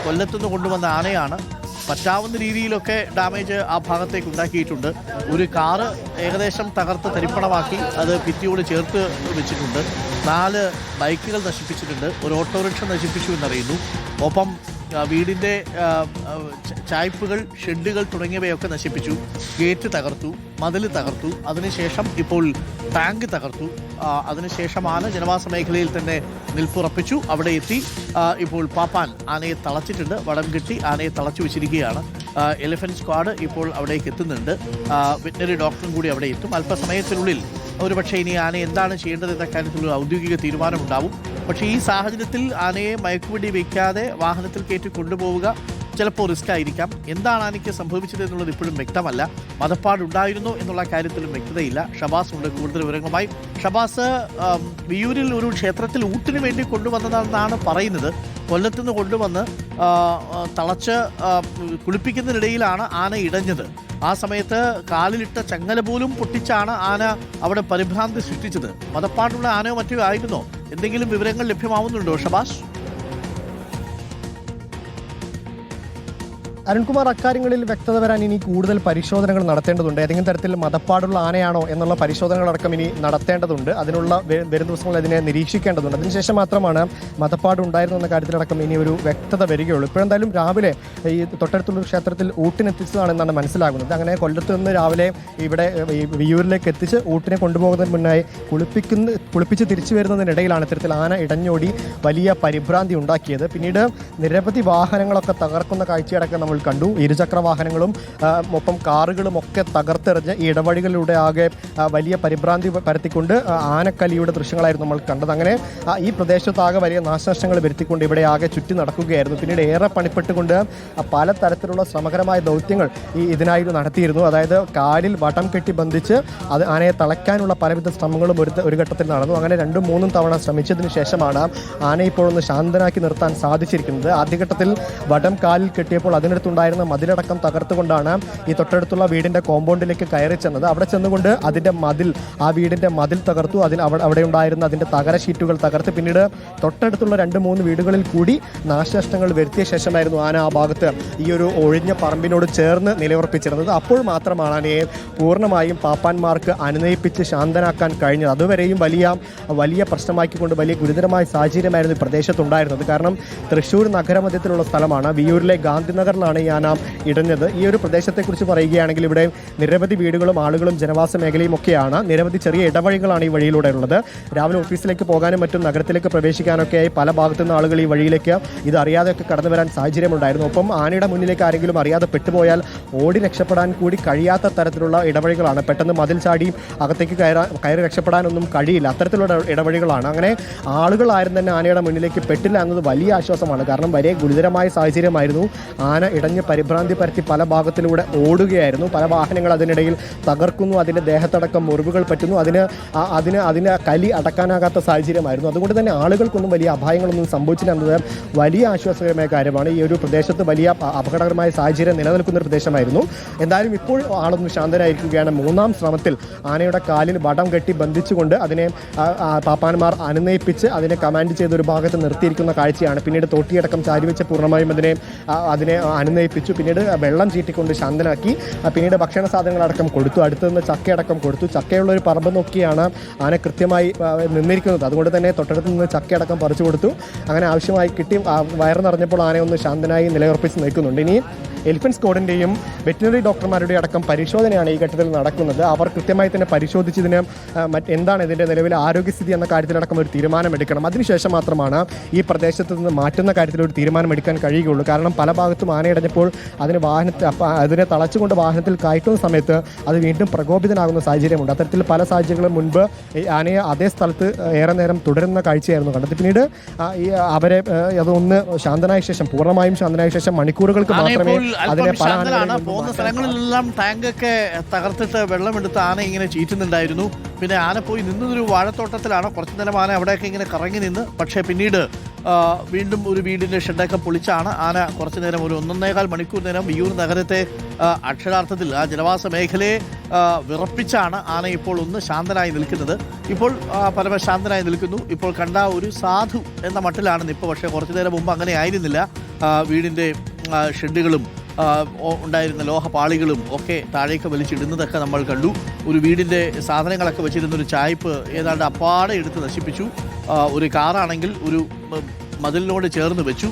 കൊല്ലത്തുനിന്ന് കൊണ്ടുവന്ന ആനയാണ്. പറ്റാവുന്ന രീതിയിലൊക്കെ ഡാമേജ് ആ ഭാഗത്തേക്ക് ഉണ്ടാക്കിയിട്ടുണ്ട്. ഒരു കാറ് ഏകദേശം തകർത്ത് തരിപ്പണമാക്കി അത് ഭിത്തിയോട് ചേർത്ത് വെച്ചിട്ടുണ്ട്. 4 ബൈക്കുകൾ നശിപ്പിച്ചിട്ടുണ്ട്. ഒരു ഓട്ടോറിക്ഷ നശിപ്പിച്ചു എന്നറിയുന്നു. ഒപ്പം വീടിൻ്റെ ചായ്പുകൾ, ഷെഡുകൾ തുടങ്ങിയവയൊക്കെ നശിപ്പിച്ചു. ഗേറ്റ് തകർത്തു, മതിൽ തകർത്തു. അതിനുശേഷം ഇപ്പോൾ ടാങ്ക് തകർത്തു. അതിനുശേഷം ആന ജനവാസ മേഖലയിൽ തന്നെ നിൽപ്പുറപ്പിച്ചു. അവിടെ എത്തി ഇപ്പോൾ പാപ്പാൻ ആനയെ തളച്ചിട്ടുണ്ട്. വടം കെട്ടി ആനയെ തളച്ചു വെച്ചിരിക്കുകയാണ്. എലിഫന്റ് സ്ക്വാഡ് ഇപ്പോൾ അവിടേക്ക് എത്തുന്നുണ്ട്. വെറ്റിനറി ഡോക്ടറും കൂടി അവിടെ എത്തും. അല്പസമയത്തിനുള്ളിൽ ഒരുപക്ഷെ ഇനി ആനയെ എന്താണ് ചെയ്യേണ്ടത് എന്ന കാര്യത്തിലുള്ള ഔദ്യോഗിക തീരുമാനമുണ്ടാവും. പക്ഷേ ഈ സാഹചര്യത്തിൽ ആനയെ മയക്കുവെടി വയ്ക്കാതെ വാഹനത്തിൽ കയറ്റി കൊണ്ടുപോവുക ചിലപ്പോൾ റിസ്ക് ആയിരിക്കാം. എന്താണ് ആനയ്ക്ക് സംഭവിച്ചത് എന്നുള്ളത് ഇപ്പോഴും വ്യക്തമല്ല. മതപ്പാടുണ്ടായിരുന്നോ എന്നുള്ള കാര്യത്തിലും വ്യക്തതയില്ല. ഷബാസ് ഉണ്ട് കൂടുതൽ വിവരങ്ങളുമായി. ഷബാസ്, വിയൂരിൽ ഒരു ക്ഷേത്രത്തിൽ ഊട്ടിന് വേണ്ടി കൊണ്ടുവന്നതെന്നാണ് പറയുന്നത്. കൊല്ലത്തുനിന്ന് കൊണ്ടുവന്ന് തളച്ച് കുളിപ്പിക്കുന്നതിനിടയിലാണ് ആന ഇടഞ്ഞത്. ആ സമയത്ത് കാലിലിട്ട ചങ്ങല പോലും പൊട്ടിച്ചാണ് ആന അവിടെ പരിഭ്രാന്തി സൃഷ്ടിച്ചത്. മതപ്പാടുള്ള ആനയോ മറ്റോ ആയിരുന്നോ? എന്തെങ്കിലും വിവരങ്ങൾ ലഭ്യമാവുന്നുണ്ടോ ഷബാസ്? അരുൺകുമാർ, അക്കാര്യങ്ങളിൽ വ്യക്തത വരാൻ ഇനി കൂടുതൽ പരിശോധനകൾ നടത്തേണ്ടതുണ്ട്. ഏതെങ്കിലും തരത്തിൽ മതപ്പാടുള്ള ആനയാണോ എന്നുള്ള പരിശോധനകളടക്കം ഇനി നടത്തേണ്ടതുണ്ട്. അതിനുള്ള വരും ദിവസങ്ങളിൽ അതിനെ നിരീക്ഷിക്കേണ്ടതുണ്ട്. അതിനുശേഷം മാത്രമാണ് മതപ്പാട് ഉണ്ടായിരുന്നു എന്ന കാര്യത്തിലടക്കം ഇനി ഒരു വ്യക്തത വരികയുള്ളൂ. ഇപ്പോഴെന്തായാലും രാവിലെ ഈ തൊട്ടടുത്തുള്ള ക്ഷേത്രത്തിൽ ഊട്ടിനെത്തിച്ചതാണെന്നാണ് മനസ്സിലാകുന്നത്. അങ്ങനെ കൊല്ലത്ത് നിന്ന് രാവിലെ ഇവിടെ വിയൂരിലേക്ക് എത്തിച്ച് ഊട്ടിനെ കൊണ്ടുപോകുന്നതിന് മുന്നായി കുളിപ്പിച്ച് തിരിച്ചു വരുന്നതിനിടയിലാണ് ഇത്തരത്തിൽ ആന ഇടഞ്ഞോടി വലിയ പരിഭ്രാന്തി ഉണ്ടാക്കിയത്. പിന്നീട് നിരവധി വാഹനങ്ങളൊക്കെ തകർക്കുന്ന കാഴ്ചയടക്കം നമ്മൾ കണ്ടു. ഇരുചക്ര വാഹനങ്ങളും ഒപ്പം കാറുകളും ഒക്കെ തകർത്തെറിഞ്ഞ് ഈ ഇടവഴികളിലൂടെ ആകെ വലിയ പരിഭ്രാന്തി പരത്തിക്കൊണ്ട് ആനക്കലിയുടെ ദൃശ്യങ്ങളായിരുന്നു നമ്മൾ കണ്ടത്. അങ്ങനെ ഈ പ്രദേശത്താകെ വലിയ നാശനഷ്ടങ്ങൾ വരുത്തിക്കൊണ്ട് ഇവിടെ ആകെ ചുറ്റി നടക്കുകയായിരുന്നു. പിന്നീട് ഏറെ പണിപ്പെട്ടുകൊണ്ട് പലതരത്തിലുള്ള ശ്രമകരമായ ദൗത്യങ്ങൾ ഇതിനായി നടത്തിയിരുന്നു. അതായത് കാലിൽ വടം കെട്ടി ബന്ധിച്ച് അത് ആനയെ തളയ്ക്കാനുള്ള പലവിധ ശ്രമങ്ങളും ഒരു ഘട്ടത്തിൽ നടന്നു. അങ്ങനെ 2-3 തവണ ശ്രമിച്ചതിന് ശേഷമാണ് ആനയെ ഇപ്പോഴൊന്ന് ശാന്തനാക്കി നിർത്താൻ സാധിച്ചിരിക്കുന്നത്. ആദ്യഘട്ടത്തിൽ വടം കാലിൽ കെട്ടിയപ്പോൾ അതിനടുത്തുണ്ടായിരുന്ന മതിലടക്കം തകർത്തുകൊണ്ടാണ് ഈ തൊട്ടടുത്തുള്ള വീടിന്റെ കോമ്പൗണ്ടിലേക്ക് കയറി ചെന്നത്. അവിടെ ചെന്നുകൊണ്ട് ആ വീടിന്റെ മതിൽ തകർത്തു. അവിടെ ഉണ്ടായിരുന്ന അതിന്റെ തകര ഷീറ്റുകൾ തകർത്ത് പിന്നീട് തൊട്ടടുത്തുള്ള 2-3 വീടുകളിൽ കൂടി നാശനഷ്ടങ്ങൾ വരുത്തിയ ശേഷമായിരുന്നു ആന ആ ഭാഗത്ത് ഈ ഒരു ഒഴിഞ്ഞ പറമ്പിനോട് ചേർന്ന് നിലയുറപ്പിച്ചിരുന്നത്. അപ്പോൾ മാത്രമാണ് ആനയെ പൂർണ്ണമായും പാപ്പാന്മാർക്ക് അനുനയിപ്പിച്ച് ശാന്തനാക്കാൻ കഴിഞ്ഞത്. അതുവരെയും വലിയ പ്രശ്നമാക്കിക്കൊണ്ട് വലിയ ഗുരുതരമായ സാഹചര്യമായിരുന്നു ഈ പ്രദേശത്തുണ്ടായിരുന്നത്. കാരണം തൃശ്ശൂർ നഗരമധ്യത്തിലുള്ള സ്ഥലമാണ്. വിയൂരിലെ ഗാന്ധിനഗറിലാണ് ഈ ആന ഇടഞ്ഞത്. ഈ ഒരു പ്രദേശത്തെക്കുറിച്ച് പറയുകയാണെങ്കിൽ ഇവിടെ നിരവധി വീടുകളും ആളുകളും ജനവാസ മേഖലയും ഒക്കെയാണ്. നിരവധി ചെറിയ ഇടവഴികളാണ് ഈ വഴിയിലൂടെ ഉള്ളത്. രാവിലെ ഓഫീസിലേക്ക് പോകാനും മറ്റും നഗരത്തിലേക്ക് പ്രവേശിക്കാനൊക്കെയായി പല ഭാഗത്തുനിന്ന് ആളുകൾ ഈ വഴിയിലേക്ക് ഇത് അറിയാതെയൊക്കെ കടന്നു വരാൻ സാഹചര്യമുണ്ടായിരുന്നു. ഒപ്പം ആനയുടെ മുന്നിലേക്ക് ആരെങ്കിലും അറിയാതെ പെട്ടുപോയാൽ ഓടി രക്ഷപ്പെടാൻ കൂടി കഴിയാത്ത തരത്തിലുള്ള ഇടവഴികളാണ്. പെട്ടെന്ന് മതിൽ ചാടി അകത്തേക്ക് കയറി രക്ഷപ്പെടാനൊന്നും കഴിയില്ല. അത്തരത്തിലുള്ള ഇടവഴികളാണ്. അങ്ങനെ ആളുകൾ ആരും തന്നെ ആനയുടെ മുന്നിലേക്ക് പെട്ടില്ല എന്നത് വലിയ ആശ്വാസമാണ്. കാരണം വലിയ ഗുരുതരമായ സാഹചര്യമായിരുന്നു. ആന ഇടഞ്ഞ് പരിഭ്രാന്തി പരത്തി പല ഭാഗത്തിലൂടെ ഓടുകയായിരുന്നു. പല വാഹനങ്ങൾ അതിനിടയിൽ തകർക്കുന്നു. അതിൻ്റെ ദേഹത്തടക്കം മുറിവുകൾ പറ്റുന്നു. അതിന് കലി അടക്കാനാകാത്ത സാഹചര്യമായിരുന്നു. അതുകൊണ്ട് തന്നെ ആളുകൾക്കൊന്നും വലിയ അപായങ്ങളൊന്നും സംഭവിച്ചില്ല എന്നത് വലിയ ആശ്വാസകരമായ കാര്യമാണ്. ഈ ഒരു പ്രദേശത്ത് വലിയ അപകടകരമായ സാഹചര്യം നിലനിൽക്കുന്ന ഒരു പ്രദേശമായിരുന്നു. എന്തായാലും ഇപ്പോൾ ആളൊന്ന് ശാന്തനായിരിക്കുകയാണ്. 3ാം ശ്രമത്തിൽ ആനയുടെ കാലിൽ വടം കെട്ടി ബന്ധിച്ചുകൊണ്ട് അതിനെ പാപ്പാന്മാർ അനുനയിപ്പിച്ച് അതിനെ കമാൻഡ് ചെയ്ത ഒരു ഭാഗത്ത് നിർത്തിയിരിക്കുന്ന കാഴ്ചയാണ്. പിന്നീട് തോട്ടിയടക്കം ചാരിവെച്ച് പൂർണ്ണമായും അതിനെ അനുനയിപ്പിച്ചു. പിന്നീട് വെള്ളം ചീറ്റിക്കൊണ്ട് ശാന്തനാക്കി. പിന്നീട് ഭക്ഷണ സാധനങ്ങളടക്കം കൊടുത്തു. അടുത്തുനിന്ന് ചക്കയടക്കം കൊടുത്തു. ചക്കയുള്ള ഒരു പറമ്പ് നോക്കിയാണ് ആന കൃത്യമായി നിന്നിരിക്കുന്നത്. അതുകൊണ്ട് തന്നെ തൊട്ടടുത്ത് നിന്ന് ചക്കയടക്കം പറിച്ചു കൊടുത്തു. അങ്ങനെ ആവശ്യമായി കിട്ടി. വയറ് നിറഞ്ഞപ്പോൾ ആനയൊന്ന് ശാന്തനായി നിലയുറപ്പിച്ച് നിൽക്കുന്നുണ്ട്. ഇനി എലിഫന്റ് സ്ക്വാഡിൻ്റെയും വെറ്റിനറി ഡോക്ടർമാരുടെ അടക്കം പരിശോധനയാണ് ഈ ഘട്ടത്തിൽ നടക്കുന്നത്. അവർ കൃത്യമായി തന്നെ പരിശോധിച്ചതിന് എന്താണ് ഇതിൻ്റെ നിലവിലെ ആരോഗ്യസ്ഥിതി എന്ന കാര്യത്തിലടക്കം ഒരു തീരുമാനമെടുക്കണം. അതിനുശേഷം മാത്രമാണ് ഈ പ്രദേശത്ത് നിന്ന് മാറ്റുന്ന കാര്യത്തിൽ ഒരു തീരുമാനമെടുക്കാൻ കഴിയുകയുള്ളൂ. കാരണം പല ഭാഗത്തും ആനയടഞ്ഞപ്പോൾ അതിനെ തളച്ചുകൊണ്ട് വാഹനത്തിൽ കയറ്റുന്ന സമയത്ത് അത് വീണ്ടും പ്രകോപിതനാകുന്ന സാഹചര്യമുണ്ട്. അത്തരത്തിൽ പല സാഹചര്യങ്ങളും മുൻപ് ആനയെ അതേ സ്ഥലത്ത് ഏറെ നേരം തുടരുന്ന കാഴ്ചയായിരുന്നു കണ്ടത്. പിന്നീട് അവരെ അതൊന്ന് ശാന്തനായ ശേഷം പൂർണ്ണമായും ശാന്തനായ ശേഷം മണിക്കൂറുകൾക്ക് മാത്രമേ പോകുന്ന സ്ഥലങ്ങളിലെല്ലാം ടാങ്കൊക്കെ തകർത്തിട്ട് വെള്ളമെടുത്ത് ആന ഇങ്ങനെ ചീറ്റുന്നുണ്ടായിരുന്നു. പിന്നെ ആന പോയി നിന്നതൊരു വാഴത്തോട്ടത്തിലാണ്. കുറച്ചു നേരം ആന അവിടെയൊക്കെ ഇങ്ങനെ കറങ്ങി നിന്ന്. പക്ഷേ പിന്നീട് വീണ്ടും ഒരു വീടിൻ്റെ ഷെഡൊക്കെ പൊളിച്ചാണ് ആന കുറച്ചു നേരം ഒരു 1.25 മണിക്കൂർ നേരം വിയൂർ നഗരത്തെ അക്ഷരാർത്ഥത്തിൽ ആ ജനവാസ മേഖലയെ വിറപ്പിച്ചാണ് ആന ഇപ്പോൾ ഒന്ന് ശാന്തനായി നിൽക്കുന്നത്. ഇപ്പോൾ പരമശാന്തനായി നിൽക്കുന്നു. ഇപ്പോൾ കണ്ട ഒരു സാധു എന്ന മട്ടിലാണ് നിൽപ്പ്. പക്ഷേ കുറച്ചു നേരം മുമ്പ് അങ്ങനെ ആയിരുന്നില്ല. വീടിൻ്റെ ഷെഡുകളും ഉണ്ടായിരുന്ന ലോഹപാളികളും ഒക്കെ താഴേക്ക് വലിച്ചിടുന്നതൊക്കെ നമ്മൾ കണ്ടു. ഒരു വീടിൻ്റെ സാധനങ്ങളൊക്കെ വെച്ചിരുന്നൊരു ചായ്പ് ഏതാണ്ട് അപ്പാടെ എടുത്ത് നശിപ്പിച്ചു. ഒരു കാറാണെങ്കിൽ ഒരു മതിലിനോട് ചേർന്ന് വെച്ചു.